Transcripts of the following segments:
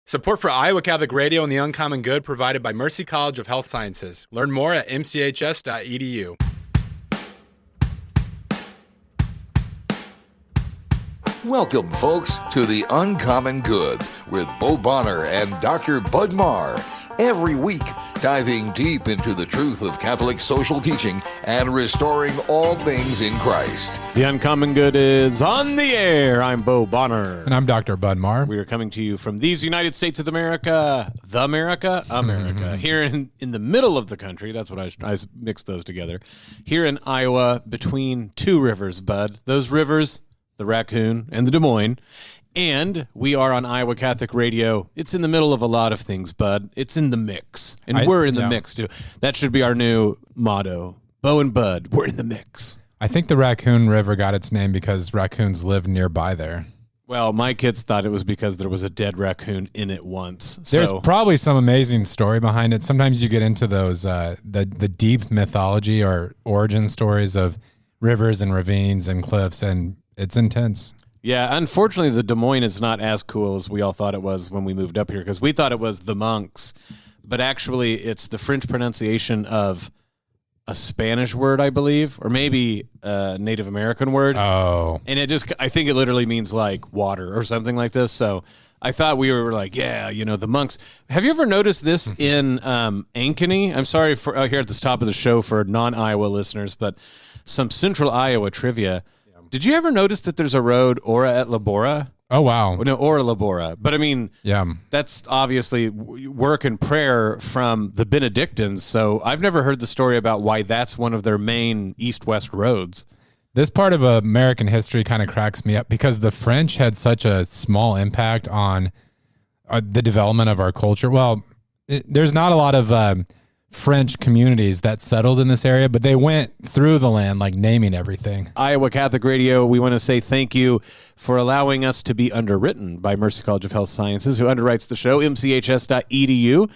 Support for Iowa Catholic Radio and the Uncommon Good provided by Mercy College of Health Sciences. Learn more at mchs.edu. Welcome, folks, to the Uncommon Good with Bo Bonner and Dr. Bud Marr. Every week, diving deep into the truth of Catholic social teaching and restoring all things in Christ. The Uncommon Good is on the air. I'm Bo Bonner. And I'm Dr. Bud Marr. We are coming to you from these United States of America, America, here in the middle of the country. That's what I mixed those together. Here in Iowa, between two rivers, Bud. Those rivers, the Raccoon and the Des Moines. And we are on Iowa Catholic Radio. It's in the middle of a lot of things, Bud. It's in the mix. And we're in the mix, too. That should be our new motto. Bo and Bud, we're in the mix. I think the Raccoon River got its name because raccoons live nearby there. Well, my kids thought it was because there was a dead raccoon in it once. There's probably some amazing story behind it. Sometimes you get into those the deep mythology or origin stories of rivers and ravines and cliffs, and it's intense. Yeah, unfortunately, the Des Moines is not as cool as we all thought it was when we moved up here, because we thought it was the monks, but actually it's the French pronunciation of a Spanish word, I believe, or maybe a Native American word. Oh. And I think it literally means like water or something like this. So I thought we were like, yeah, the monks. Have you ever noticed this in Ankeny? I'm sorry for here at the top of the show for non-Iowa listeners, but some central Iowa trivia. Did you ever notice that there's a road, Ora et Labora? Oh, wow. No, Ora Labora. But, I mean, that's obviously work and prayer from the Benedictines, so I've never heard the story about why that's one of their main east-west roads. This part of American history kind of cracks me up because the French had such a small impact on the development of our culture. Well, there's not a lot of French communities that settled in this area, but they went through the land, like naming everything. Iowa Catholic Radio, we want to say thank you for allowing us to be underwritten by Mercy College of Health Sciences, who underwrites the show, mchs.edu.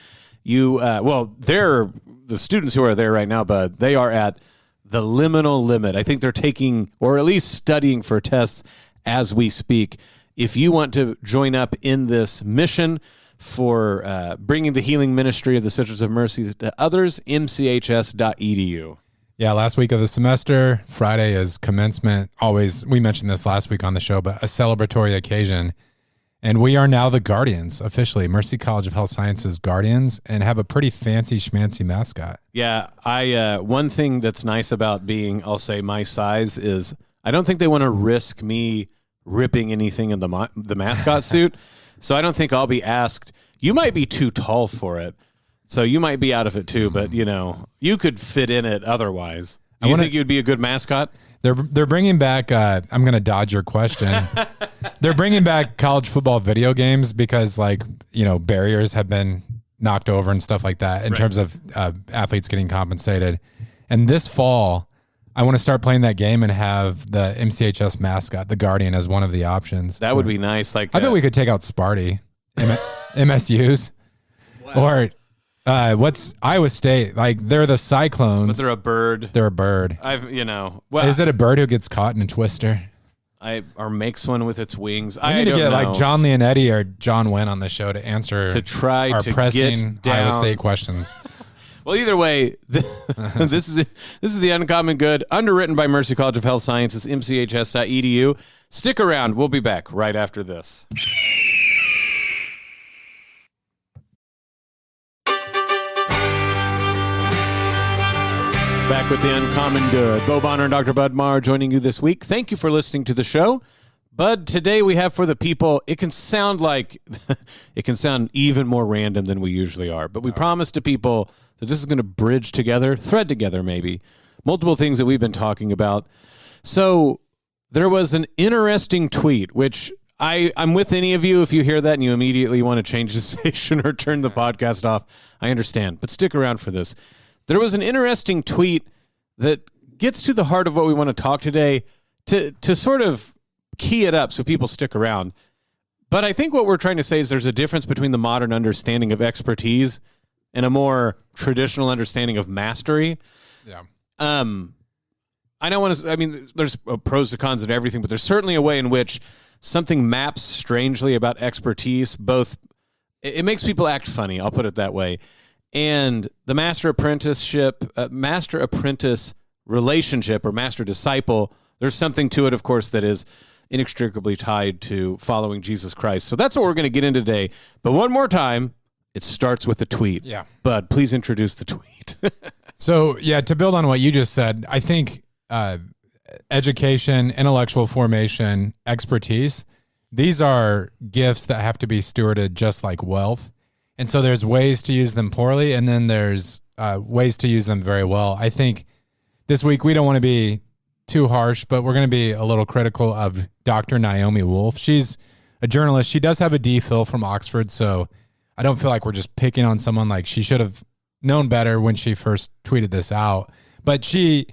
They're the students who are there right now, but they are at the liminal limit. I think they're taking, or at least studying for tests as we speak. If you want to join up in this mission for bringing the healing ministry of the Sisters of Mercy to others, mchs.edu. Yeah, last week of the semester, Friday is commencement. Always, we mentioned this last week on the show, but a celebratory occasion. And we are now the Guardians, officially, Mercy College of Health Sciences Guardians, and have a pretty fancy schmancy mascot. Yeah, one thing that's nice about being, I'll say, my size is I don't think they want to risk me ripping anything in the mascot suit. So I don't think I'll be asked. You might be too tall for it, so you might be out of it too. But you could fit in it otherwise. Do you think you'd be a good mascot? They're bringing back. I'm going to dodge your question. They're bringing back college football video games because, barriers have been knocked over and stuff like that in terms of athletes getting compensated. And this fall, I want to start playing that game and have the MCHS mascot, the Guardian, as one of the options. That would be nice. I bet we could take out Sparty, MSUs, or what's Iowa State? They're the Cyclones. But they're a bird. They're a bird. Is it a bird who gets caught in a twister? Or makes one with its wings. I need to get John Leonetti or John Wynn on the show to answer our pressing Iowa State questions. Well, either way, this is the Uncommon Good, underwritten by Mercy College of Health Sciences, mchs.edu. Stick around. We'll be back right after this. Back with the Uncommon Good. Bo Bonner and Dr. Bud Marr joining you this week. Thank you for listening to the show. Bud, today we have for the people, it can sound even more random than we usually are, but we promise to people that this is going to bridge together, thread together maybe, multiple things that we've been talking about. So there was an interesting tweet, which I'm with any of you if you hear that and you immediately want to change the station or turn the podcast off. I understand, but stick around for this. There was an interesting tweet that gets to the heart of what we want to talk today to sort of key it up so people stick around. But I think what we're trying to say is there's a difference between the modern understanding of expertise and a more traditional understanding of mastery. Yeah. I don't want to, there's pros to cons of everything, but there's certainly a way in which something maps strangely about expertise, both it makes people act funny. I'll put it that way. And the master apprentice relationship or master disciple, there's something to it, of course, that is inextricably tied to following Jesus Christ. So that's what we're going to get into today. But one more time, it starts with a tweet. Yeah. Bud, please introduce the tweet. So, to build on what you just said, I think education, intellectual formation, expertise, these are gifts that have to be stewarded just like wealth. And so there's ways to use them poorly, and then there's ways to use them very well. I think this week we don't want to be too harsh, but we're going to be a little critical of Dr. Naomi Wolf. She's a journalist. She does have a DPhil from Oxford, so I don't feel like we're just picking on someone. Like, she should have known better when she first tweeted this out. But she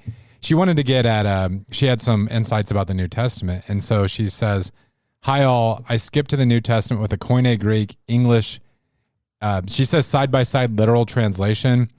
wanted to get at, she had some insights about the New Testament. And so she says, "Hi all, I skipped to the New Testament with a Koine Greek, English." She says side-by-side literal translation.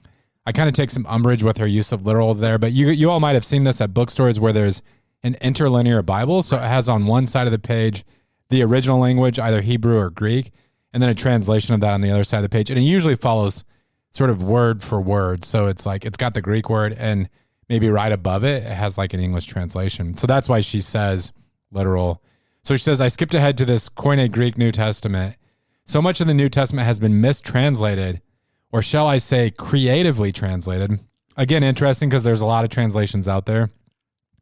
I kind of take some umbrage with her use of literal there, but you all might have seen this at bookstores where there's an interlinear Bible. So it has on one side of the page the original language, either Hebrew or Greek, and then a translation of that on the other side of the page. And it usually follows sort of word for word. So it's like it's got the Greek word, and maybe right above it, it has like an English translation. So that's why she says literal. So she says, "I skipped ahead to this Koine Greek New Testament. So much of the New Testament has been mistranslated, or shall I say creatively translated." Again, interesting because there's a lot of translations out there.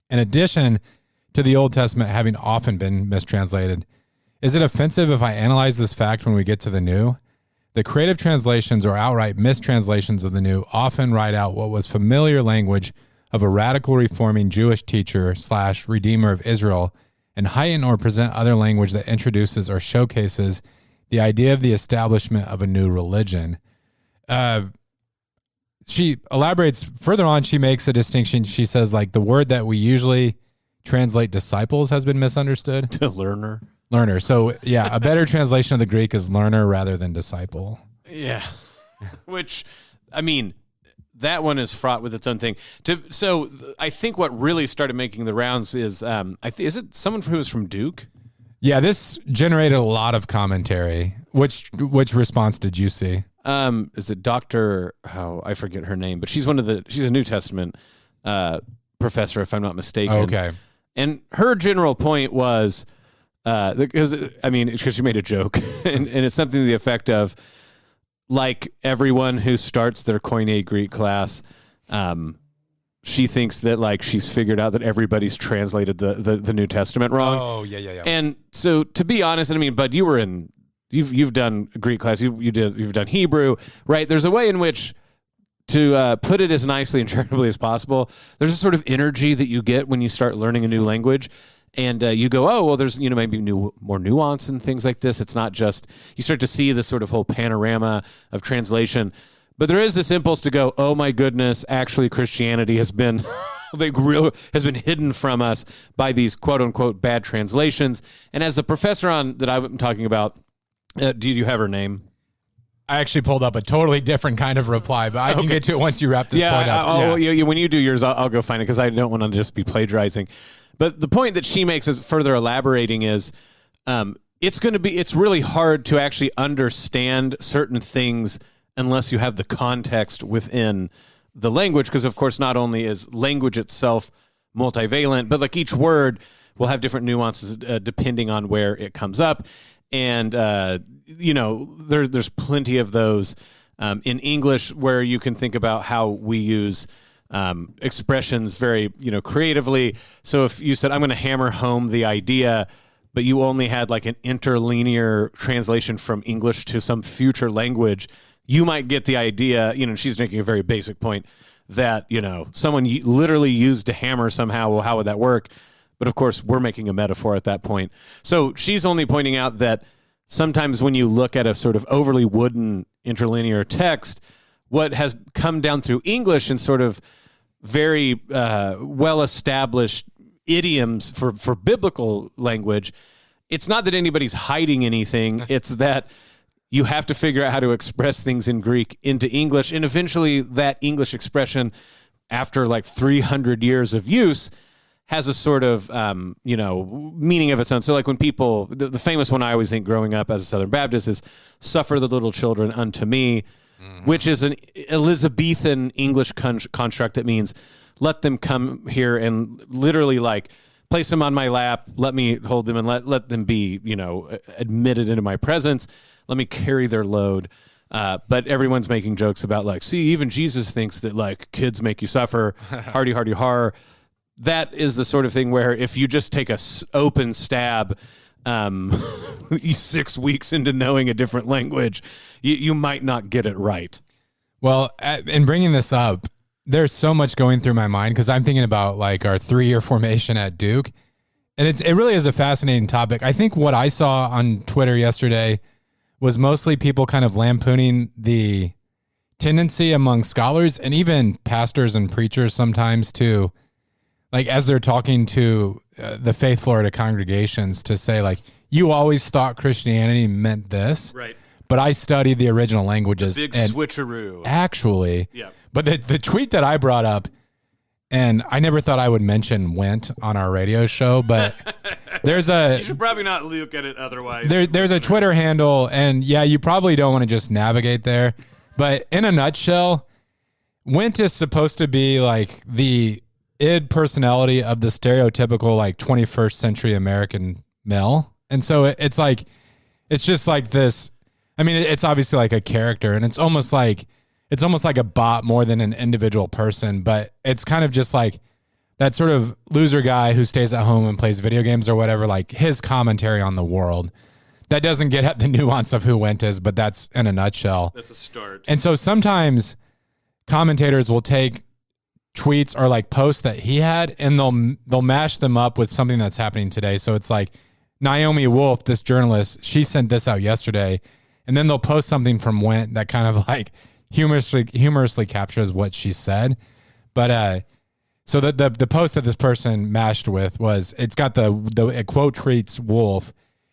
In addition to the Old Testament having often been mistranslated, is it offensive if I analyze this fact when we get to the New? The creative translations or outright mistranslations of the New often write out what was familiar language of a radical reforming Jewish teacher / redeemer of Israel, and heighten or present other language that introduces or showcases the idea of the establishment of a new religion. She elaborates further on. She makes a distinction. She says, like, the word that we usually translate disciples has been misunderstood. To learner. Learner. So, a better translation of the Greek is learner rather than disciple. Yeah. Which, I mean, that one is fraught with its own thing. So I think what really started making the rounds is, is it someone who was from Duke? Yeah, this generated a lot of commentary. Which response did you see? Is it Dr. I forget her name, but she's she's a New Testament professor, if I'm not mistaken. Okay. And her general point was, because she made a joke, and it's something to the effect of, like everyone who starts their Koine Greek class, she thinks that like she's figured out that everybody's translated the New Testament wrong. Oh, yeah. And so, to be honest, Bud, you've done Greek class, you've done Hebrew, right? There's a way in which, to put it as nicely and charitably as possible, there's a sort of energy that you get when you start learning a new language. And you go, oh, well, there's, maybe more nuance and things like this. It's not just, you start to see this sort of whole panorama of translation. But there is this impulse to go, oh my goodness, actually Christianity has been has been hidden from us by these quote unquote bad translations. And as the professor that I'm talking about, do you have her name? I actually pulled up a totally different kind of reply, but I can get to it once you wrap this point up. When you do yours, I'll go find it because I don't want to just be plagiarizing. But the point that she makes is further elaborating is it's really hard to actually understand certain things unless you have the context within the language, because of course not only is language itself multivalent, but like each word will have different nuances depending on where it comes up. And there's plenty of those in English where you can think about how we use expressions very, creatively. So if you said, I'm going to hammer home the idea, but you only had like an interlinear translation from English to some future language, you might get the idea, she's making a very basic point that, someone literally used a hammer somehow. Well, how would that work? But of course, we're making a metaphor at that point. So she's only pointing out that sometimes when you look at a sort of overly wooden interlinear text, what has come down through English and sort of very well-established idioms for biblical language, it's not that anybody's hiding anything. It's that you have to figure out how to express things in Greek into English. And eventually that English expression, after like 300 years of use, has a sort of, meaning of its own. So like when people, the famous one I always think growing up as a Southern Baptist is suffer the little children unto me, which is an Elizabethan English construct that means let them come here and literally like place them on my lap, let me hold them and let them be, admitted into my presence. Let me carry their load. But everyone's making jokes about like, see, even Jesus thinks that like kids make you suffer, hardy, hardy, har. That is the sort of thing where if you just take a open stab 6 weeks into knowing a different language, you might not get it right. Well, in bringing this up, there's so much going through my mind because I'm thinking about like our 3-year formation at Duke. And it really is a fascinating topic. I think what I saw on Twitter yesterday was mostly people kind of lampooning the tendency among scholars and even pastors and preachers sometimes to, like, as they're talking to the Faith Florida congregations, to say, like, you always thought Christianity meant this, right? But I studied the original languages. The big switcheroo. Actually, yeah. But the tweet that I brought up, and I never thought I would mention went on our radio show, but there's you should probably not look at it otherwise. There's a Twitter handle, and yeah, you probably don't want to just navigate there. But in a nutshell, Went is supposed to be like the id personality of the stereotypical like 21st century American male. And so it's just like this. I mean, it's obviously like a character, and it's almost like a bot more than an individual person, but it's kind of just like that sort of loser guy who stays at home and plays video games or whatever, like his commentary on the world. That doesn't get at the nuance of who Went is, but that's in a nutshell. That's a start. And so sometimes commentators will take tweets or like posts that he had, and they'll mash them up with something that's happening today. So it's like Naomi Wolf, this journalist, she sent this out yesterday, and then they'll post something from Went that kind of like humorously captures what she said. But so the post that this person mashed with was, it's got the quote tweets Wolf,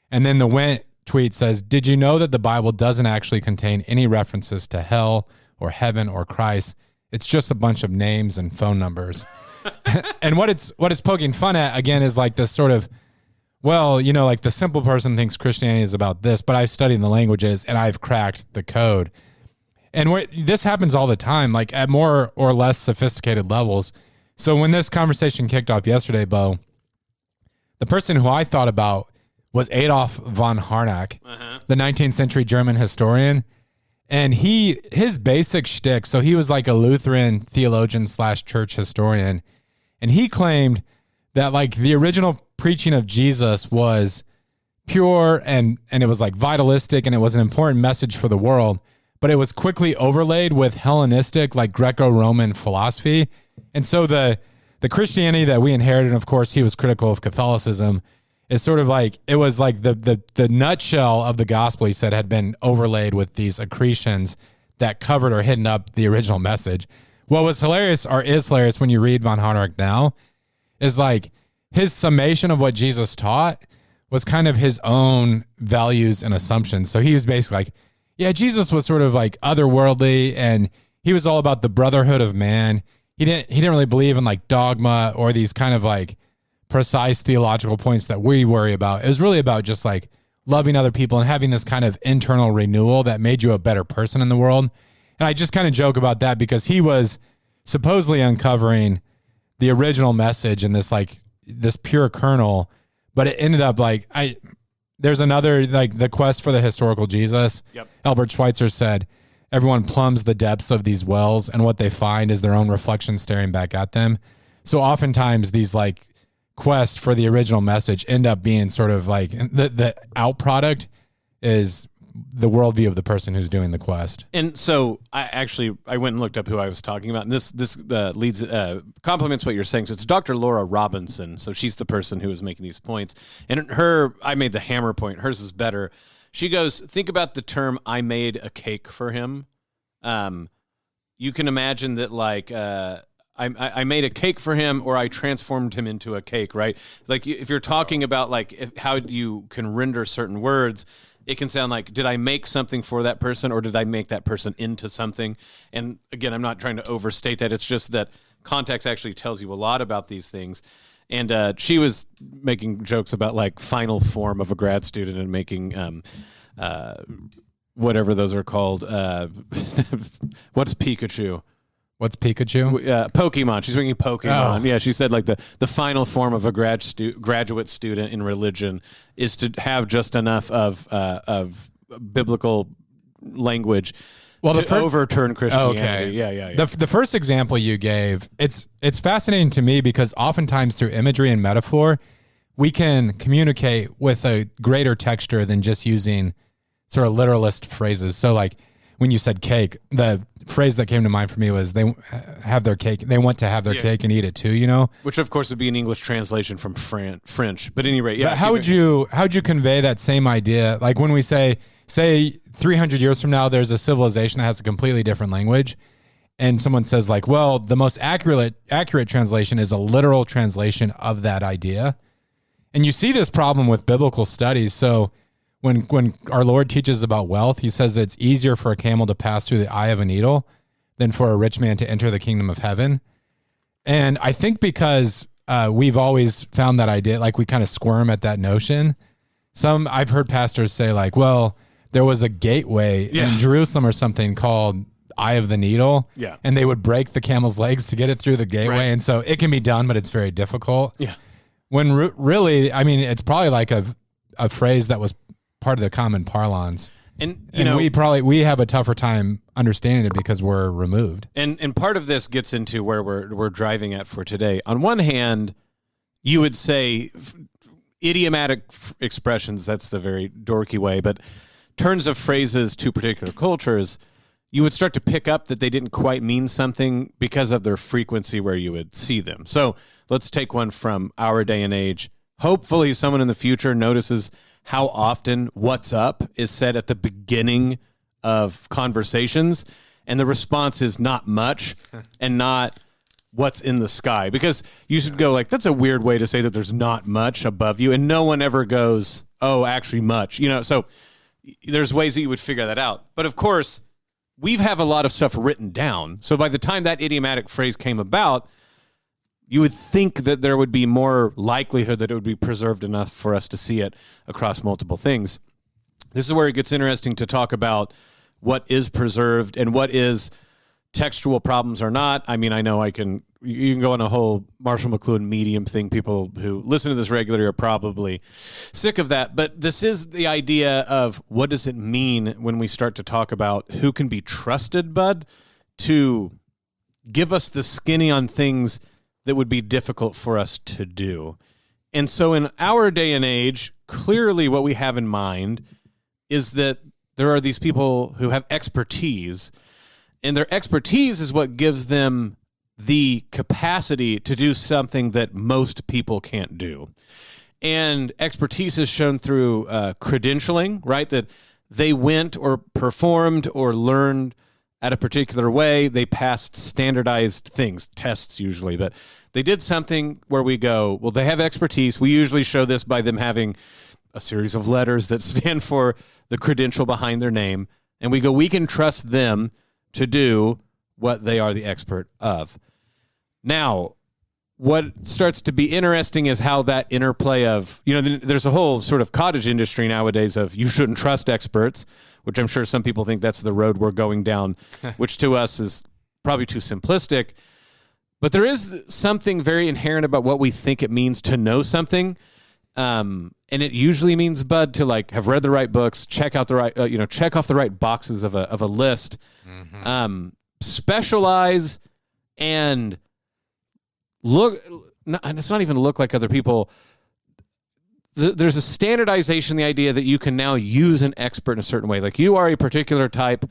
and then the Went tweet says, "Did you know that the Bible doesn't actually contain any references to hell or heaven or Christ? It's just a bunch of names and phone numbers." And what it's poking fun at again is like this sort of, well, like the simple person thinks Christianity is about this, but I've studied the languages and I've cracked the code. And this happens all the time, like at more or less sophisticated levels. So when this conversation kicked off yesterday, Bo, the person who I thought about was Adolf von Harnack, the 19th century German historian. And his basic shtick, so he was like a Lutheran theologian / church historian. And he claimed that like the original preaching of Jesus was pure and it was like vitalistic and it was an important message for the world, but it was quickly overlaid with Hellenistic, like Greco-Roman philosophy. And so the Christianity that we inherited, and of course he was critical of Catholicism, is sort of like, it was like the nutshell of the gospel, he said, had been overlaid with these accretions that covered or hidden up the original message. What was hilarious, or is hilarious, when you read von Harnack now, is like his summation of what Jesus taught was kind of his own values and assumptions. So he was basically like, yeah, Jesus was sort of like otherworldly, and he was all about the brotherhood of man. He didn't really believe in like dogma or these kind of like precise theological points that we worry about. It was really about just like loving other people and having this kind of internal renewal that made you a better person in the world. And I just kind of joke about that because he was supposedly uncovering the original message in this pure kernel, but it ended up like, there's another, like the quest for the historical Jesus. Yep. Albert Schweitzer said, everyone plumbs the depths of these wells, and what they find is their own reflection staring back at them. So oftentimes these like quest for the original message end up being sort of like the out product is the worldview of the person who's doing the quest. And so I went and looked up who I was talking about, and this complements what you're saying. So it's Dr. Laura Robinson. So she's the person who was making these points, and I made the hammer point. Hers is better. She goes, think about the term, "I made a cake for him." You can imagine that like, I made a cake for him, or I transformed him into a cake, right? Like if you're talking about like how you can render certain words, it can sound like, did I make something for that person, or did I make that person into something? And again, I'm not trying to overstate that. It's just that context actually tells you a lot about these things. And she was making jokes about like final form of a grad student and making whatever those are called. What's Pikachu? What's Pikachu? Pokemon. She's making Pokemon. Oh. Yeah, she said like the final form of a graduate student in religion is to have just enough of biblical language to overturn Christianity. Okay. Yeah. The first example you gave, it's fascinating to me because oftentimes through imagery and metaphor, we can communicate with a greater texture than just using sort of literalist phrases. So like when you said cake, the phrase that came to mind for me was they have their cake. They want to have their cake and eat it too, you know? Which of course would be an English translation from French. But at any rate, yeah. But how'd you convey that same idea? Like when we say 300 years from now, there's a civilization that has a completely different language, and someone says like, well, the most accurate translation is a literal translation of that idea. And you see this problem with biblical studies. So when our Lord teaches about wealth, he says it's easier for a camel to pass through the eye of a needle than for a rich man to enter the kingdom of heaven. And I think because we've always found that idea, like we kind of squirm at that notion. I've heard pastors say like, well, there was a gateway in Jerusalem or something called Eye of the Needle. Yeah. And they would break the camel's legs to get it through the gateway. Right. And so it can be done, but it's very difficult. Yeah. When really, I mean, it's probably like a phrase that was part of the common parlance. And we have a tougher time understanding it because we're removed. And part of this gets into where we're driving at for today. On one hand, you would say idiomatic expressions, that's the very dorky way, but turns of phrases to particular cultures, you would start to pick up that they didn't quite mean something because of their frequency where you would see them. So let's take one from our day and age. Hopefully someone in the future notices how often "what's up" is said at the beginning of conversations, and the response is not much and not what's in the sky. Because you should go like, that's a weird way to say that there's not much above you, and no one ever goes, oh, actually much. So there's ways that you would figure that out. But of course, we have a lot of stuff written down. So by the time that idiomatic phrase came about, you would think that there would be more likelihood that it would be preserved enough for us to see it across multiple things. This is where it gets interesting to talk about what is preserved and what is textual problems or not. I mean, I know you can go on a whole Marshall McLuhan medium thing. People who listen to this regularly are probably sick of that. But this is the idea of what does it mean when we start to talk about who can be trusted, Bud, to give us the skinny on things that would be difficult for us to do. And so in our day and age, clearly what we have in mind is that there are these people who have expertise, and their expertise is what gives them the capacity to do something that most people can't do. And expertise is shown through credentialing, right? That they went or performed or learned at a particular way. They passed standardized things, tests usually, but they did something where we go, well, they have expertise. We usually show this by them having a series of letters that stand for the credential behind their name. And we go, we can trust them to do what they are the expert of. Now, what starts to be interesting is how that interplay of, there's a whole sort of cottage industry nowadays of you shouldn't trust experts, which I'm sure some people think that's the road we're going down, which to us is probably too simplistic. But there is something very inherent about what we think it means to know something. And it usually means, Bud, to like have read the right books, check out the right, check off the right boxes of a list, specialize and look. And it's not even look like other people. There's a standardization, the idea that you can now use an expert in a certain way. Like you are a particular type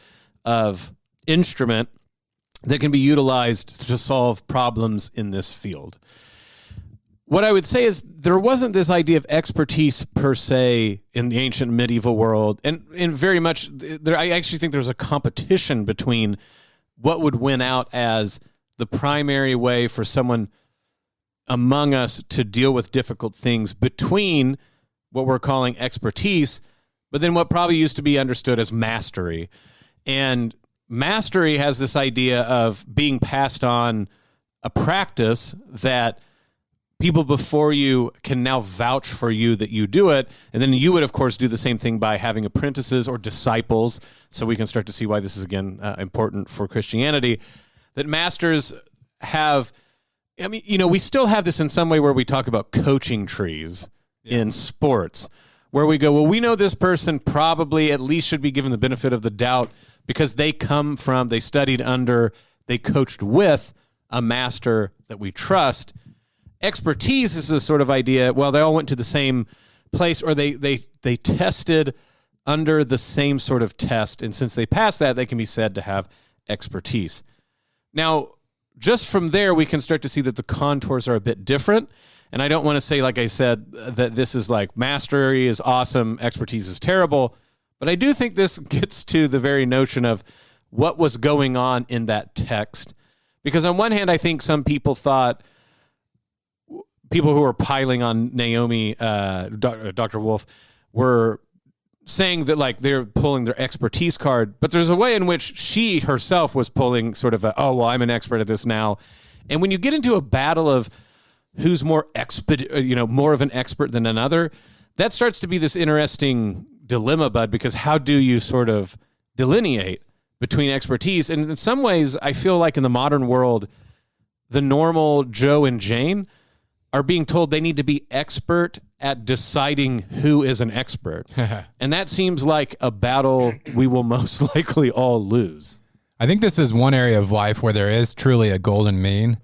of instrument that can be utilized to solve problems in this field. What I would say is there wasn't this idea of expertise per se in the ancient medieval world. And very much, I actually think there's a competition between what would win out as the primary way for someone among us to deal with difficult things between what we're calling expertise, but then what probably used to be understood as mastery. And mastery has this idea of being passed on a practice that people before you can now vouch for you that you do it. And then you would, of course, do the same thing by having apprentices or disciples. So we can start to see why this is, again, important for Christianity, that masters have, I mean, we still have this in some way where we talk about coaching trees in sports, where we go, well, we know this person probably at least should be given the benefit of the doubt because they studied under, they coached with a master that we trust. Expertise is a sort of idea, well, they all went to the same place, or they tested under the same sort of test, and since they passed that, they can be said to have expertise. Now, just from there, we can start to see that the contours are a bit different, and I don't want to say, like I said, that this is like mastery is awesome, expertise is terrible, but I do think this gets to the very notion of what was going on in that text, because on one hand, I think some people thought, people who were piling on Naomi, Dr. Wolf, were saying that like they're pulling their expertise card, but there's a way in which she herself was pulling sort of I'm an expert at this now. And when you get into a battle of who's more more of an expert than another, that starts to be this interesting dilemma, Bud, because how do you sort of delineate between expertise? And in some ways, I feel like in the modern world, the normal Joe and Jane are being told they need to be expert at deciding who is an expert. And that seems like a battle we will most likely all lose. I think this is one area of life where there is truly a golden mean.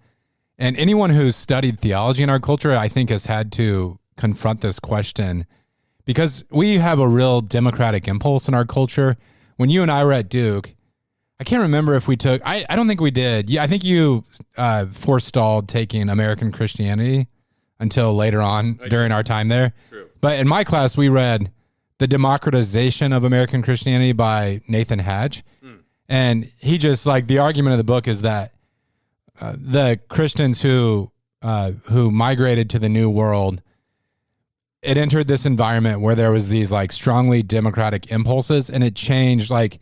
And anyone who's studied theology in our culture, I think, has had to confront this question because we have a real democratic impulse in our culture. When you and I were at Duke, I can't remember if we took, I don't think we did. Yeah, I think you forestalled taking American Christianity until later on during our time there. True. But in my class, we read The Democratization of American Christianity by Nathan Hatch. And he just, like, the argument of the book is that the Christians who migrated to the New World, it entered this environment where there was these, like, strongly democratic impulses, and it changed, like,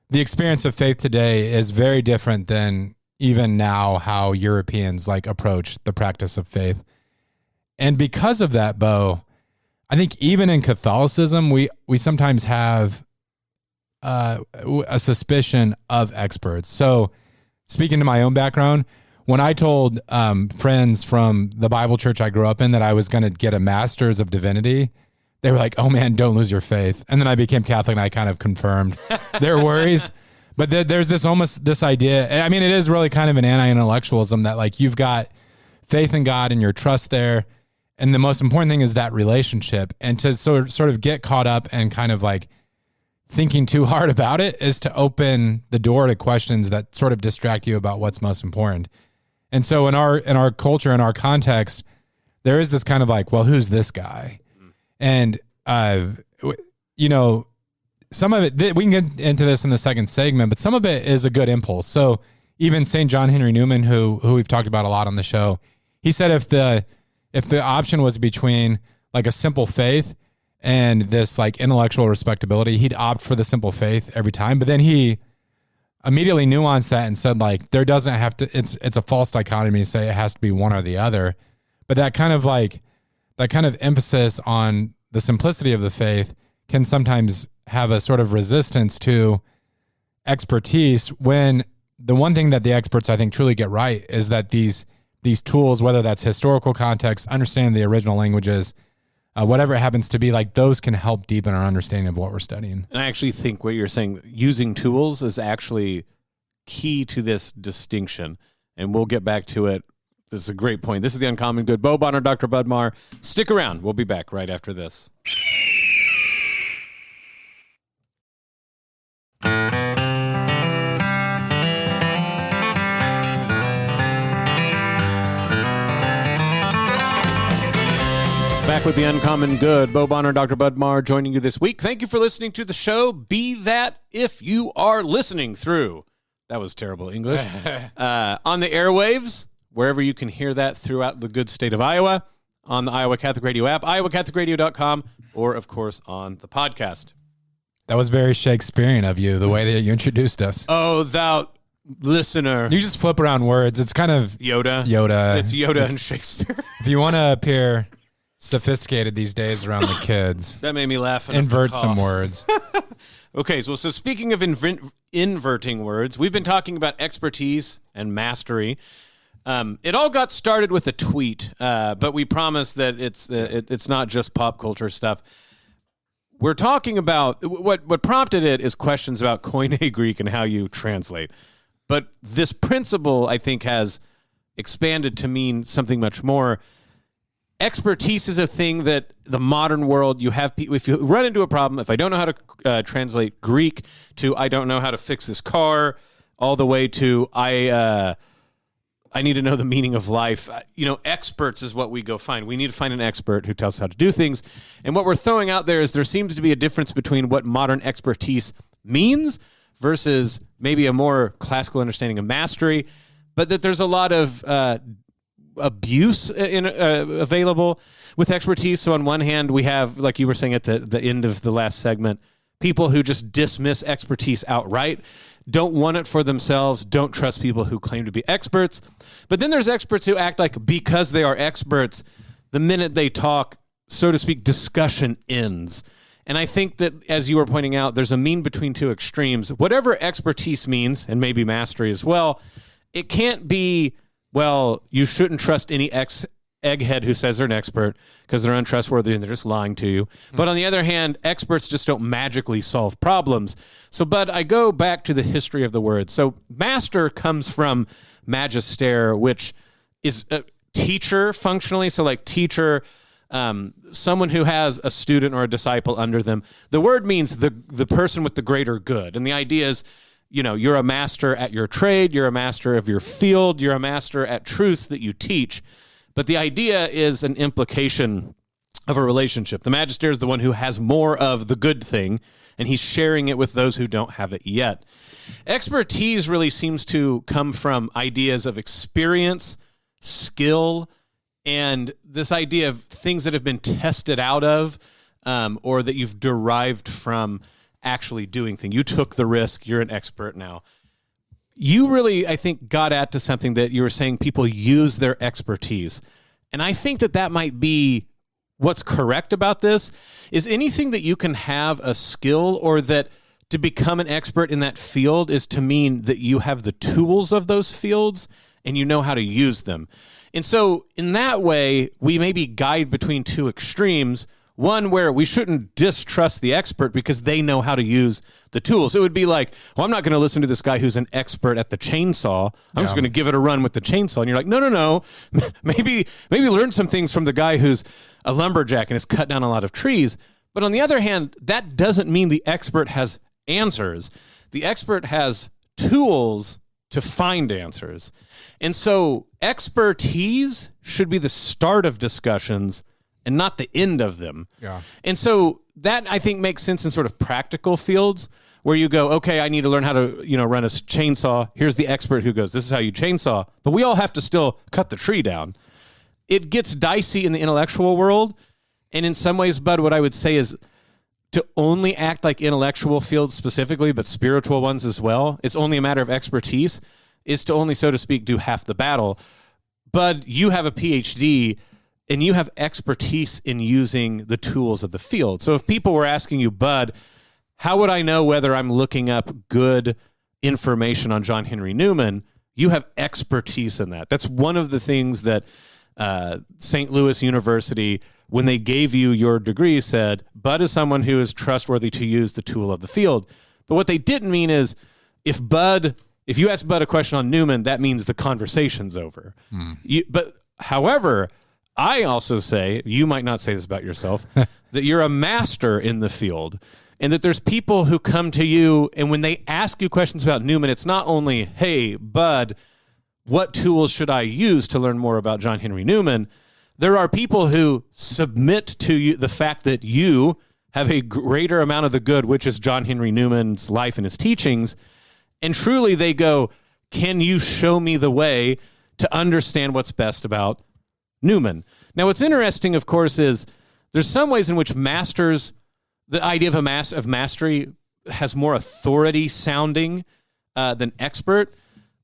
the experience of faith today is very different than even now how Europeans, like, approach the practice of faith. And because of that, Bo, I think even in Catholicism, we sometimes have a suspicion of experts. So speaking to my own background, when I told friends from the Bible church I grew up in that I was going to get a master's of divinity, they were like, oh man, don't lose your faith. And then I became Catholic and I kind of confirmed their worries. But there's this idea, I mean, it is really kind of an anti-intellectualism that, like, you've got faith in God and your trust there. And the most important thing is that relationship. And to sort of get caught up and kind of like thinking too hard about it is to open the door to questions that sort of distract you about what's most important. And so in our culture, in our context, there is this kind of like, well, who's this guy? And, some of it, we can get into this in the second segment, but some of it is a good impulse. So even St. John Henry Newman, who we've talked about a lot on the show, he said if the option was between like a simple faith and this like intellectual respectability, he'd opt for the simple faith every time. But then he immediately nuanced that and said, like, there doesn't have to, it's a false dichotomy to say it has to be one or the other. But that kind of emphasis on the simplicity of the faith can sometimes have a sort of resistance to expertise, when the one thing that the experts, I think, truly get right is that these tools, whether that's historical context, understanding the original languages, whatever it happens to be, like, those can help deepen our understanding of what we're studying. And I actually think what you're saying, using tools, is actually key to this distinction. And we'll get back to it. This is a great point. This is The Uncommon Good. Bo Bonner, Dr. Bud Marr. Stick around. We'll be back right after this. Back with The Uncommon Good. Bo Bonner, Dr. Bud Marr joining you this week. Thank you for listening to the show. Be that if you are listening through, that was terrible English, on the airwaves, wherever you can hear that throughout the good state of Iowa, on the Iowa Catholic Radio app, iowacatholicradio.com, or, of course, on the podcast. That was very Shakespearean of you, the way that you introduced us. Oh, thou listener. You just flip around words. It's kind of Yoda. It's Yoda and Shakespeare. If you want to appear sophisticated these days around the kids, that made me laugh. Invert some words. Okay, so speaking of inverting words, we've been talking about expertise and mastery. It all got started with a tweet, but we promise that it's not just pop culture stuff. We're talking about what prompted it is questions about Koine Greek and how you translate. But this principle, I think, has expanded to mean something much more. Expertise is a thing that the modern world, you have people, if you run into a problem, if I don't know how to translate Greek to I don't know how to fix this car, all the way to I need to know the meaning of life. Experts is what we go find. We need to find an expert who tells us how to do things. And what we're throwing out there is there seems to be a difference between what modern expertise means versus maybe a more classical understanding of mastery, but that there's a lot of abuse available with expertise. So on one hand, we have, like you were saying at the end of the last segment, people who just dismiss expertise outright, don't want it for themselves, don't trust people who claim to be experts. But then there's experts who act like because they are experts, the minute they talk, so to speak, discussion ends. And I think that, as you were pointing out, there's a mean between two extremes. Whatever expertise means, and maybe mastery as well, it can't be, well, you shouldn't trust any egghead who says they're an expert because they're untrustworthy and they're just lying to you. But on the other hand, experts just don't magically solve problems. So, Bud, I go back to the history of the word. So master comes from magister, which is a teacher functionally. So like teacher, someone who has a student or a disciple under them. The word means the person with the greater good. And the idea is, you're a master at your trade, you're a master of your field, you're a master at truths that you teach. But the idea is an implication of a relationship. The magister is the one who has more of the good thing, and he's sharing it with those who don't have it yet. Expertise really seems to come from ideas of experience, skill, and this idea of things that have been tested out of or that you've derived from actually doing things. You took the risk. You're an expert now. You really, I think, got at to something that you were saying people use their expertise. And I think that might be what's correct about this is anything that you can have a skill or that to become an expert in that field is to mean that you have the tools of those fields and you know how to use them. And so in that way, we maybe guide between two extremes. One where we shouldn't distrust the expert because they know how to use the tools. It would be like, well, I'm not going to listen to this guy who's an expert at the chainsaw. I'm just going to give it a run with the chainsaw. And you're like, no. maybe learn some things from the guy who's a lumberjack and has cut down a lot of trees. But on the other hand, that doesn't mean the expert has answers. The expert has tools to find answers. And so expertise should be the start of discussions and not the end of them. Yeah. And so that, I think, makes sense in sort of practical fields where you go, okay, I need to learn how to, run a chainsaw. Here's the expert who goes, this is how you chainsaw. But we all have to still cut the tree down. It gets dicey in the intellectual world. And in some ways, Bud, what I would say is to only act like intellectual fields specifically, but spiritual ones as well, it's only a matter of expertise, is to only, so to speak, do half the battle. Bud, you have a PhD and you have expertise in using the tools of the field. So if people were asking you, Bud, how would I know whether I'm looking up good information on John Henry Newman? You have expertise in that. That's one of the things that St. Louis University, when they gave you your degree, said, Bud is someone who is trustworthy to use the tool of the field. But what they didn't mean is if you ask Bud a question on Newman, that means the conversation's over. However, I also say, you might not say this about yourself, that you're a master in the field and that there's people who come to you and when they ask you questions about Newman, it's not only, hey, Bud, what tools should I use to learn more about John Henry Newman? There are people who submit to you the fact that you have a greater amount of the good, which is John Henry Newman's life and his teachings, and truly they go, can you show me the way to understand what's best about Newman? Now, what's interesting, of course, is there's some ways in which masters, the idea of mastery has more authority sounding than expert.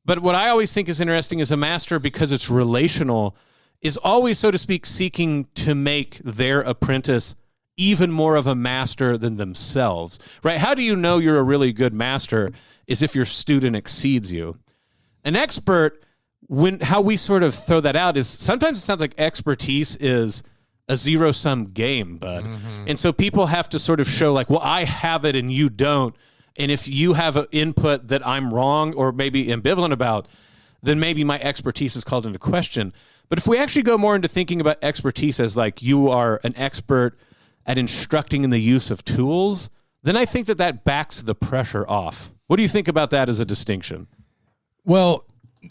But what I always think is interesting is a master, because it's relational, is always, so to speak, seeking to make their apprentice even more of a master than themselves, right? How do you know you're a really good master is if your student exceeds you. An expert, how we sort of throw that out is sometimes it sounds like expertise is a zero-sum game, bud. And so people have to sort of show like, well, I have it and you don't. And if you have an input that I'm wrong or maybe ambivalent about, then maybe my expertise is called into question. But if we actually go more into thinking about expertise as like you are an expert at instructing in the use of tools, then I think that backs the pressure off. What do you think about that as a distinction? Well,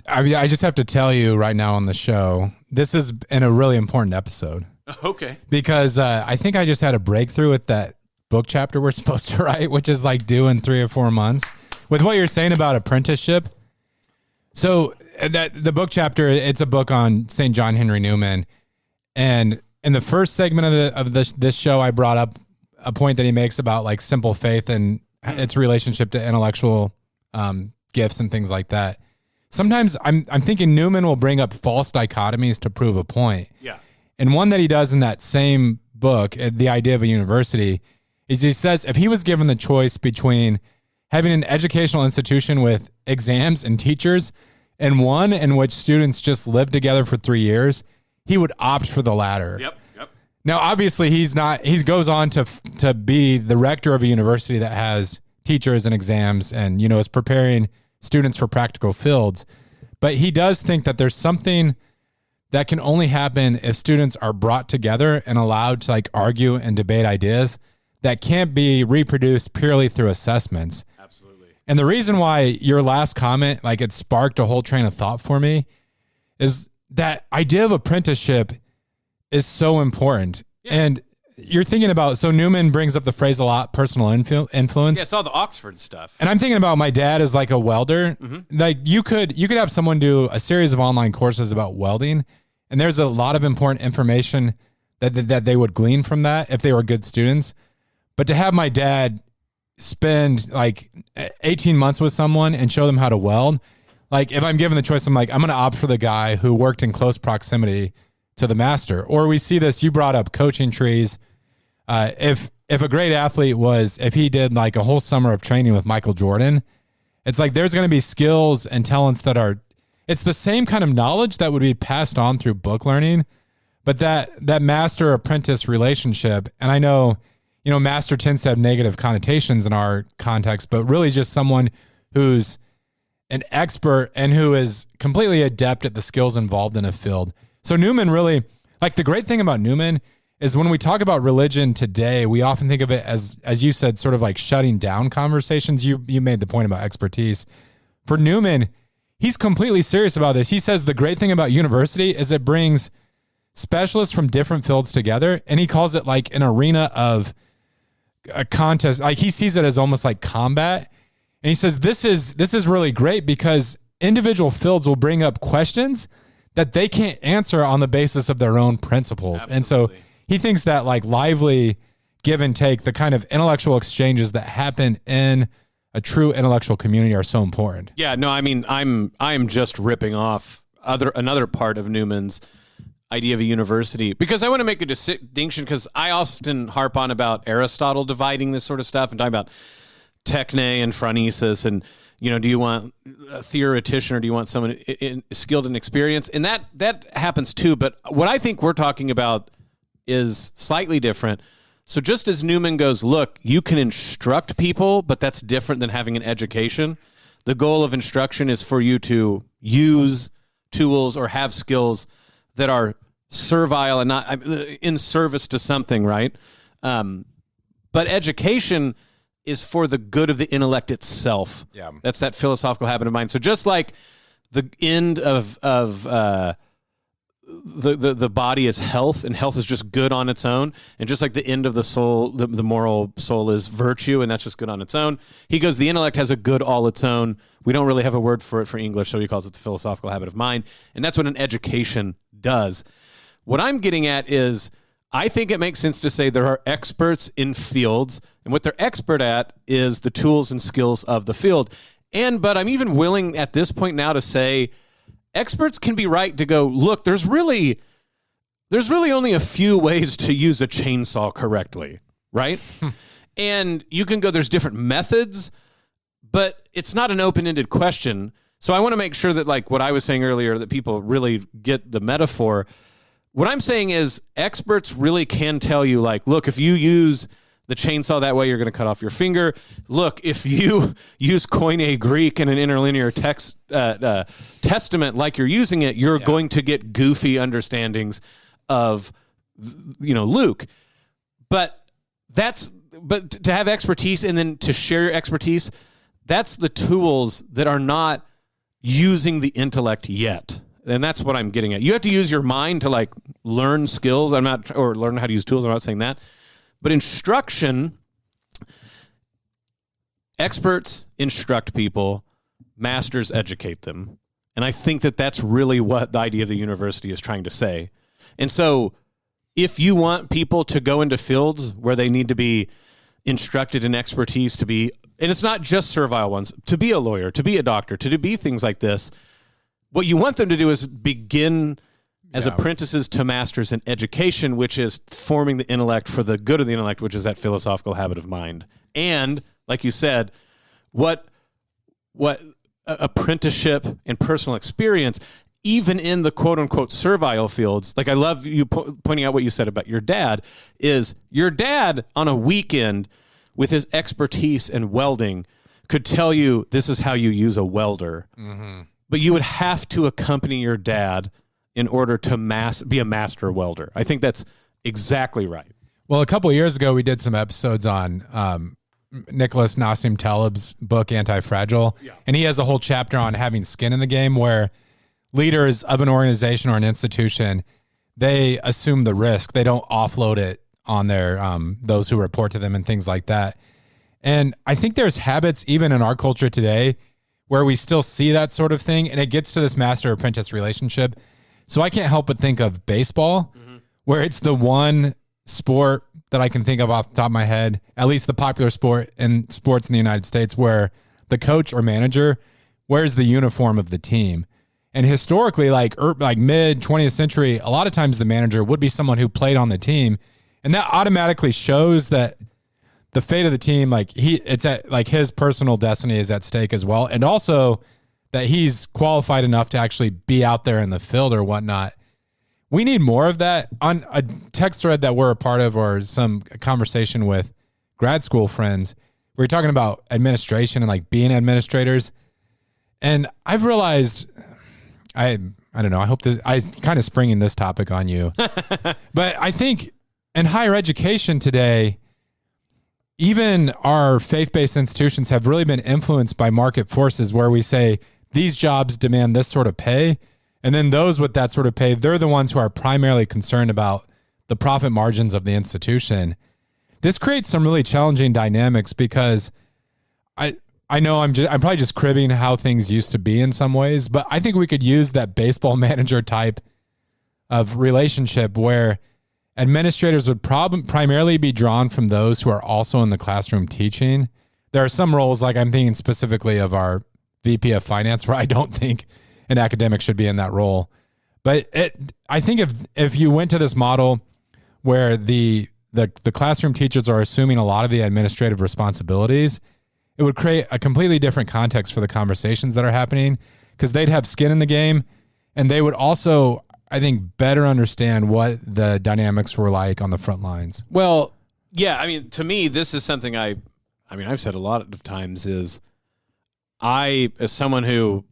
I mean, I just have to tell you right now on the show, this is in a really important episode. Okay. Because I think I just had a breakthrough with that book chapter we're supposed to write, which is like due in 3 or 4 months. With what you're saying about apprenticeship. So that the book chapter, it's a book on St. John Henry Newman. And in the first segment of this show, I brought up a point that he makes about like simple faith and its relationship to intellectual gifts and things like that. Sometimes I'm thinking Newman will bring up false dichotomies to prove a point. Yeah. And one that he does in that same book, The Idea of a University, is he says if he was given the choice between having an educational institution with exams and teachers and one in which students just live together for 3 years, he would opt for the latter. Yep. Now, obviously, he goes on to be the rector of a university that has teachers and exams and, you know, is preparing students for practical fields. But he does think that there's something that can only happen if students are brought together and allowed to like argue and debate ideas that can't be reproduced purely through assessments. Absolutely. And the reason why your last comment, like it sparked a whole train of thought for me, is that idea of apprenticeship is so important. Yeah. And you're thinking about, so Newman brings up the phrase a lot, personal influence. Yeah, it's all the Oxford stuff. And I'm thinking about my dad as like a welder. Mm-hmm. Like you could have someone do a series of online courses about welding, and there's a lot of important information that they would glean from that if they were good students. But to have my dad spend like 18 months with someone and show them how to weld, like if I'm given the choice, I'm like, I'm going to opt for the guy who worked in close proximity to the master. Or we see this, you brought up coaching trees. If a great athlete if he did like a whole summer of training with Michael Jordan, it's like there's going to be skills and talents it's the same kind of knowledge that would be passed on through book learning, but that master apprentice relationship, and I know, you know, master tends to have negative connotations in our context, but really just someone who's an expert and who is completely adept at the skills involved in a field. So Newman really, like the great thing about Newman is when we talk about religion today, we often think of it as you said, sort of like shutting down conversations. You made the point about expertise. For Newman, he's completely serious about this. He says the great thing about university is it brings specialists from different fields together, and he calls it like an arena of a contest. Like he sees it as almost like combat. And he says this is really great because individual fields will bring up questions that they can't answer on the basis of their own principles. Absolutely. And so he thinks that like lively give and take, the kind of intellectual exchanges that happen in a true intellectual community are so important. Yeah, no, I mean, I'm just ripping off another part of Newman's idea of a university, because I want to make a distinction, because I often harp on about Aristotle dividing this sort of stuff and talking about techne and phronesis, and, you know, do you want a theoretician or do you want someone skilled in experience? And that happens too, but what I think we're talking about is slightly different. So just as Newman goes, look, you can instruct people, but that's different than having an education. The goal of instruction is for you to use tools or have skills that are servile and not in service to something, right? But education is for the good of the intellect itself. Yeah. That's that philosophical habit of mind. So just like the end of the body is health, and health is just good on its own, and just like the end of the soul, the moral soul is virtue, and that's just good on its own. He goes, the intellect has a good all its own. We don't really have a word for it for English, so he calls it the philosophical habit of mind, and that's what an education does. What I'm getting at is, I think it makes sense to say there are experts in fields, and what they're expert at is the tools and skills of the field. But I'm even willing at this point now to say experts can be right to go, look, there's really only a few ways to use a chainsaw correctly, right? And you can go, there's different methods, but it's not an open-ended question. So I want to make sure that, like what I was saying earlier, that people really get the metaphor. What I'm saying is experts really can tell you, like, look, if you use the chainsaw that way, you're going to cut off your finger. Look, if you use Koine Greek in an interlinear text testament like you're using it, you're going to get goofy understandings of, Luke. But to have expertise and then to share your expertise, that's the tools that are not using the intellect yet. And that's what I'm getting at. You have to use your mind to, like, learn skills. Or learn how to use tools. I'm not saying that. But instruction, experts instruct people, masters educate them. And I think that that's really what the idea of the university is trying to say. And so if you want people to go into fields where they need to be instructed in expertise to be, and it's not just servile ones, to be a lawyer, to be a doctor, to be things like this, what you want them to do is begin as apprentices to masters in education, which is forming the intellect for the good of the intellect, which is that philosophical habit of mind. And, like you said, what apprenticeship and personal experience, even in the quote-unquote servile fields, like I love you pointing out what you said about your dad, is your dad on a weekend with his expertise in welding could tell you this is how you use a welder. Mm-hmm. But you would have to accompany your dad in order to be a master welder. I think that's exactly right. Well, a couple of years ago, we did some episodes on Nicholas Nassim Taleb's book, Anti-Fragile. Yeah. And he has a whole chapter on having skin in the game where leaders of an organization or an institution, they assume the risk. They don't offload it on their those who report to them and things like that. And I think there's habits even in our culture today where we still see that sort of thing, and it gets to this master-apprentice relationship. So I can't help but think of baseball, where it's the one sport that I can think of off the top of my head, at least the popular sport in sports in the United States, where the coach or manager wears the uniform of the team. And historically, like mid 20th century, a lot of times the manager would be someone who played on the team, and that automatically shows that the fate of the team, his personal destiny is at stake as well, and also that he's qualified enough to actually be out there in the field or whatnot. We need more of that. On a text thread that we're a part of, or some conversation with grad school friends, we were talking about administration and like being administrators. And I've realized, I don't know, I hope that I'm kind of springing this topic on you, but I think in higher education today, even our faith-based institutions have really been influenced by market forces where we say these jobs demand this sort of pay. And then those with that sort of pay, they're the ones who are primarily concerned about the profit margins of the institution. This creates some really challenging dynamics because I know I'm probably just cribbing how things used to be in some ways, but I think we could use that baseball manager type of relationship where administrators would primarily be drawn from those who are also in the classroom teaching. There are some roles, like I'm thinking specifically of our VP of finance, where I don't think an academic should be in that role. But I think if you went to this model where the classroom teachers are assuming a lot of the administrative responsibilities, it would create a completely different context for the conversations that are happening, because they'd have skin in the game, and they would also, I think, better understand what the dynamics were like on the front lines. Well, yeah, I mean, to me, this is something I've said a lot of times is as someone who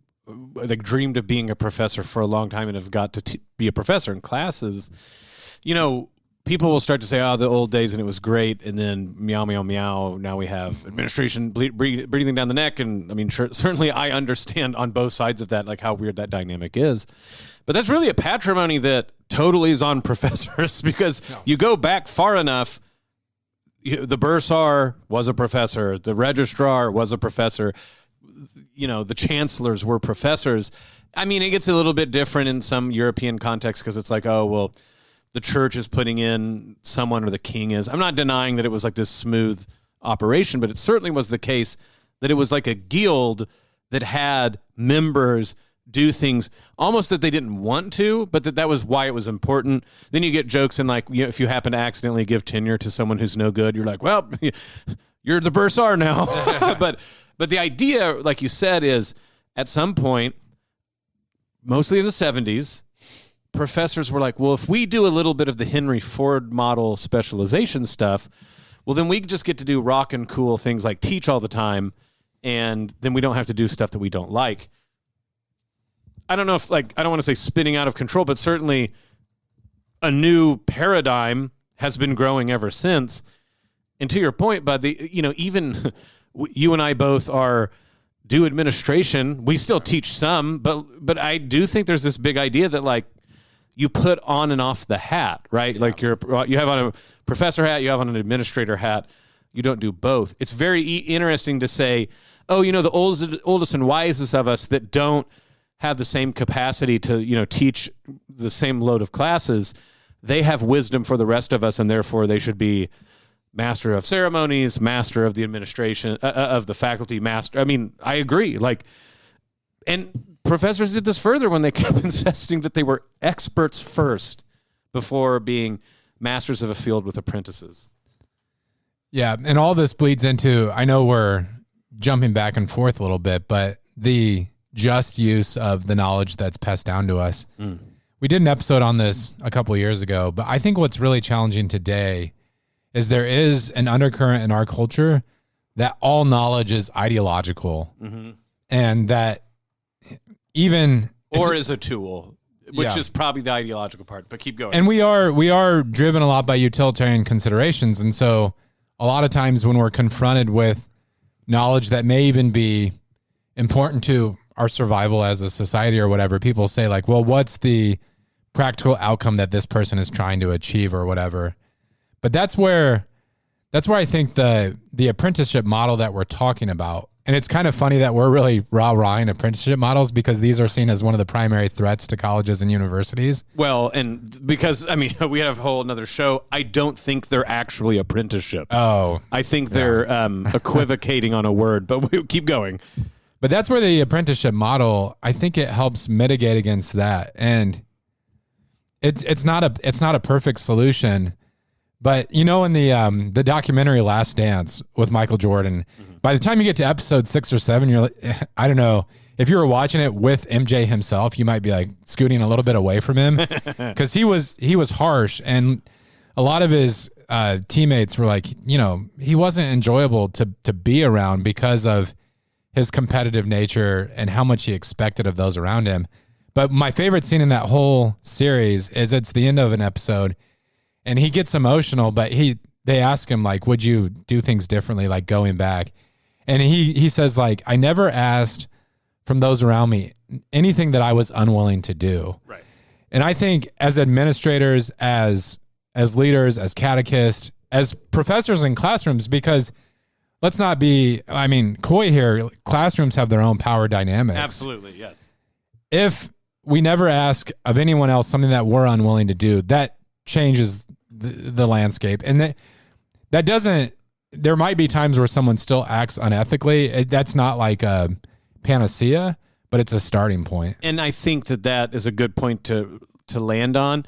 dreamed of being a professor for a long time and have got to be a professor in classes, people will start to say, the old days and it was great. And then meow, meow, meow. Now we have administration breathing down the neck. And I mean, certainly I understand on both sides of that, like how weird that dynamic is. But that's really a patrimony that totally is on professors, because you go back far enough, the bursar was a professor, the registrar was a professor, the chancellors were professors. I mean, it gets a little bit different in some European contexts because it's like, the church is putting in someone, or the king is. I'm not denying that it was like this smooth operation, but it certainly was the case that it was like a guild that had members do things almost that they didn't want to, but that was why it was important. Then you get jokes in like, if you happen to accidentally give tenure to someone who's no good, you're like, well, you're the bursar now. but the idea, like you said, is at some point, mostly in the 70s, professors were like, well, if we do a little bit of the Henry Ford model specialization stuff, well, then we just get to do rock and cool things like teach all the time, and then we don't have to do stuff that we don't like. I don't know if, like, I don't want to say spinning out of control, but certainly a new paradigm has been growing ever since. And to your point, Bud, even you and I both do administration. We still teach some, but I do think there's this big idea that, like, you put on and off the hat, right? Yeah. Like you have on a professor hat, you have on an administrator hat. You don't do both. It's very interesting to say, oh, the oldest and wisest of us that don't have the same capacity to, teach the same load of classes, they have wisdom for the rest of us, and therefore they should be master of ceremonies, master of the administration, of the faculty, master. I mean, I agree. And professors did this further when they kept insisting that they were experts first before being masters of a field with apprentices. Yeah, and all this bleeds into, I know we're jumping back and forth a little bit, but the just use of the knowledge that's passed down to us. We did an episode on this a couple of years ago, but I think what's really challenging today is there is an undercurrent in our culture that all knowledge is ideological, and that or is a tool, which is probably the ideological part, but keep going. And we are driven a lot by utilitarian considerations. And so a lot of times when we're confronted with knowledge that may even be important to our survival as a society or whatever, people say like, well, what's the practical outcome that this person is trying to achieve or whatever? But that's where I think the apprenticeship model that we're talking about, and it's kind of funny that we're really rah-rahing apprenticeship models because these are seen as one of the primary threats to colleges and universities. Well, and because, I mean, we have a whole another show. I don't think they're actually apprenticeship. Oh. I think they're equivocating on a word, but we keep going. But that's where the apprenticeship model, I think it helps mitigate against that. And it's not a perfect solution. But in the documentary Last Dance with Michael Jordan, by the time you get to episode 6 or 7, you're like, I don't know, if you were watching it with MJ himself, you might be like scooting a little bit away from him because he was harsh, and a lot of his teammates were like, he wasn't enjoyable to be around because of his competitive nature and how much he expected of those around him. But my favorite scene in that whole series is it's the end of an episode. And he gets emotional, but they ask him, like, would you do things differently, like going back? And he says, like, I never asked from those around me anything that I was unwilling to do. Right. And I think as administrators, as leaders, as catechists, as professors in classrooms, because let's not be, coy here, classrooms have their own power dynamics. Absolutely, yes. If we never ask of anyone else something that we're unwilling to do, that changes the landscape. And that doesn't, there might be times where someone still acts unethically. That's not like a panacea, but it's a starting point. And I think that is a good point to land on.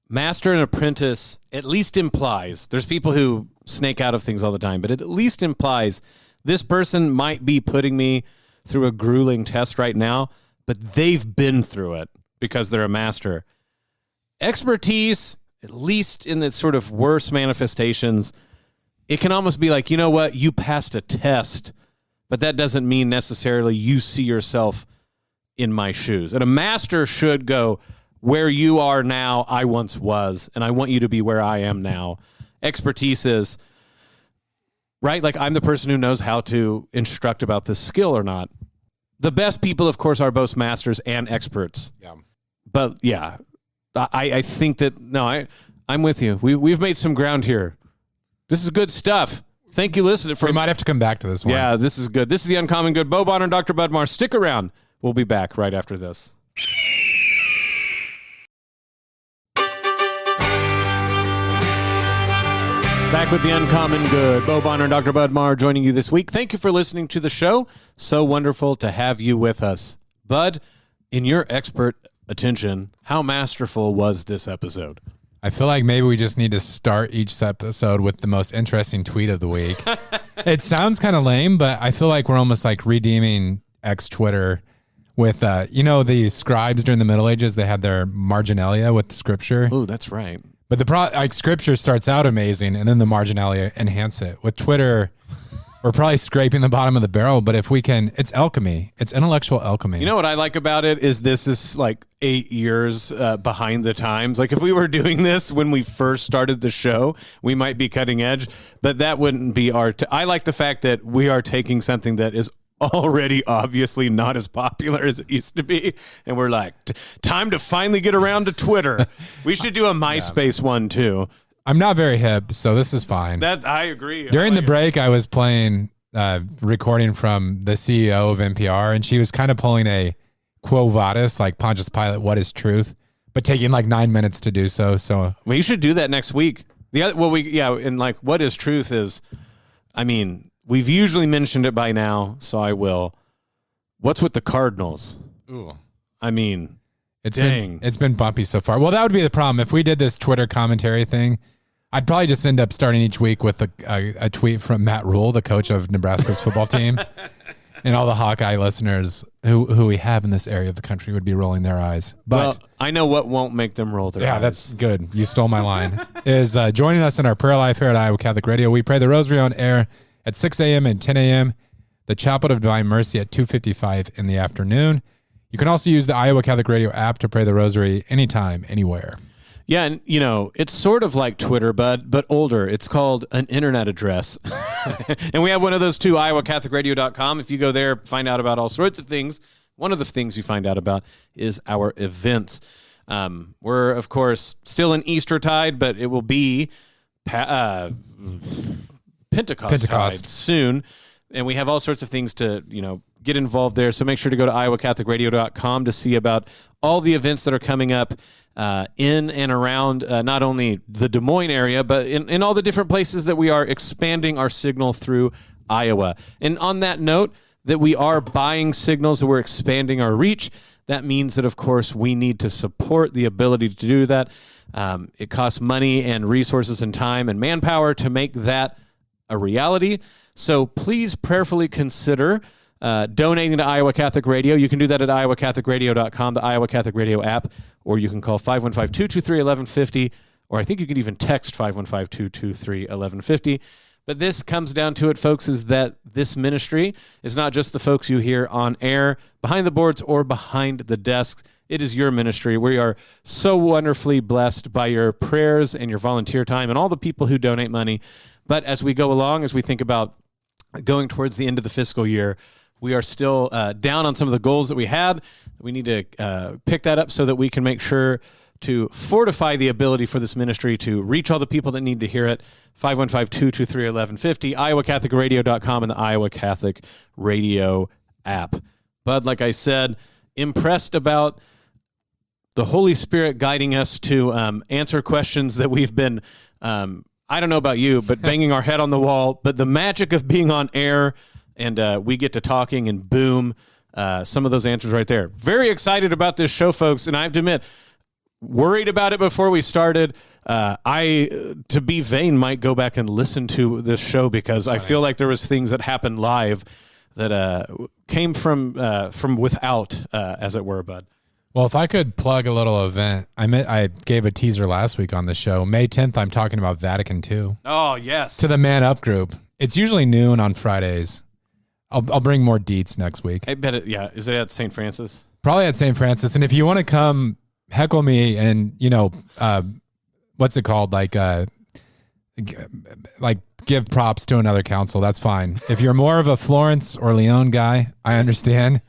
Master and apprentice at least implies, there's people who snake out of things all the time, but it at least implies this person might be putting me through a grueling test right now, but they've been through it because they're a master. Expertise, at least in the sort of worst manifestations, it can almost be like, you know what, you passed a test, but that doesn't mean necessarily you see yourself in my shoes. And a master should go, where you are now, I once was, and I want you to be where I am now. Expertise is, right, like I'm the person who knows how to instruct about this skill or not. The best people, of course, are both masters and experts. Yeah. But, yeah, I think that, I'm with you. We've made some ground here. This is good stuff. Thank you, listener. We might have to come back to this one. Yeah, this is good. This is the Uncommon Good. Bo Bonner and Dr. Bud Marr. Stick around. We'll be back right after this. Back with the Uncommon Good. Bo Bonner and Dr. Bud Marr joining you this week. Thank you for listening to the show. So wonderful to have you with us. Bud, in your expert attention, how masterful was this episode? I feel like maybe we just need to start each episode with the most interesting tweet of the week. It sounds kind of lame, but I feel like we're almost like redeeming Twitter with, the scribes during the Middle Ages, they had their marginalia with the scripture. Oh, that's right. But the scripture starts out amazing, and then the marginalia enhance it. With Twitter, we're probably scraping the bottom of the barrel, but if we can, it's alchemy. It's intellectual alchemy. You know what I like about it is this is like 8 years behind the times. Like if we were doing this when we first started the show, we might be cutting edge, but that wouldn't be I like the fact that we are taking something that is already obviously not as popular as it used to be, and we're like, time to finally get around to Twitter. We should do a MySpace one too. I'm not very hip, so this is fine. That I agree. During the break, I was playing, recording from the CEO of NPR, and she was kind of pulling a Quo Vadis, like Pontius Pilate, what is truth, but taking like 9 minutes to do so. So you should do that next week. And like what is truth is, I mean, we've usually mentioned it by now, so I will. What's with the Cardinals? Ooh. I mean, it's been bumpy so far. Well, that would be the problem. If we did this Twitter commentary thing, I'd probably just end up starting each week with a tweet from Matt Rule, the coach of Nebraska's football team. And all the Hawkeye listeners who we have in this area of the country would be rolling their eyes. But I know what won't make them roll their eyes. Yeah, that's good. You stole my line. Is joining us in our prayer life here at Iowa Catholic Radio. We pray the Rosary on air at 6 a.m. and 10 a.m., the Chapel of Divine Mercy at 2:55 in the afternoon. You can also use the Iowa Catholic Radio app to pray the Rosary anytime, anywhere. Yeah, and it's sort of like Twitter, but older. It's called an internet address. And we have one of those too, iowacatholicradio.com. If you go there, find out about all sorts of things. One of the things you find out about is our events. We're, of course, still in Eastertide, but it will be Pentecost soon, and we have all sorts of things to get involved there, so make sure to go to iowacatholicradio.com to see about all the events that are coming up in and around not only the Des Moines area, but in all the different places that we are expanding our signal through Iowa. And on that note, that we are buying signals, that we're expanding our reach, that means that, of course, we need to support the ability to do that. It costs money and resources and time and manpower to make that a reality. So please prayerfully consider donating to Iowa Catholic Radio. You can do that at iowacatholicradio.com, the Iowa Catholic Radio app, or you can call 515-223-1150, or I think you can even text 515-223-1150. But this comes down to it, folks, is that this ministry is not just the folks you hear on air, behind the boards, or behind the desks. It is your ministry. We are so wonderfully blessed by your prayers and your volunteer time and all the people who donate money. But as we go along, as we think about going towards the end of the fiscal year, we are still down on some of the goals that we had. We need to pick that up so that we can make sure to fortify the ability for this ministry to reach all the people that need to hear it. 515-223-1150, iowacatholicradio.com, and the Iowa Catholic Radio app. Bud, like I said, impressed about the Holy Spirit guiding us to answer questions that we've been, I don't know about you, but banging our head on the wall. But the magic of being on air and we get to talking and boom, some of those answers right there. Very excited about this show, folks. And I have to admit, worried about it before we started. To be vain, might go back and listen to this show because I feel like there was things that happened live that came from without, as it were, Bud. Well, if I could plug a little event, I gave a teaser last week on the show. May 10th, I'm talking about Vatican II. Oh, yes. To the Man Up group. It's usually noon on Fridays. I'll bring more deets next week. I bet yeah. Is it at St. Francis? Probably at St. Francis. And if you want to come heckle me and, what's it called? Like give props to another council, that's fine. If you're more of a Florence or Leon guy, I understand.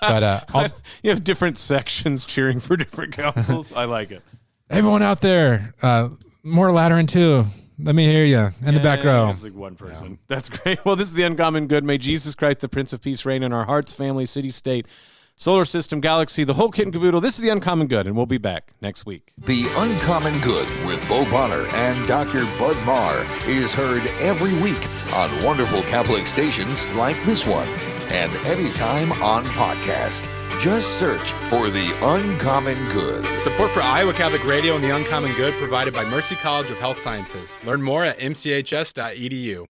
But you have different sections cheering for different councils. I like it. Everyone out there, more Lateran too. Let me hear you in the back row. It's like one person. Yeah. That's great. Well, this is the Uncommon Good. May Jesus Christ, the Prince of Peace, reign in our hearts, family, city, state, solar system, galaxy, the whole kit and caboodle. This is The Uncommon Good, and we'll be back next week. The Uncommon Good with Bo Bonner and Dr. Bud Marr is heard every week on wonderful Catholic stations like this one, and anytime on podcast. Just search for The Uncommon Good. Support for Iowa Catholic Radio and The Uncommon Good provided by Mercy College of Health Sciences. Learn more at mchs.edu.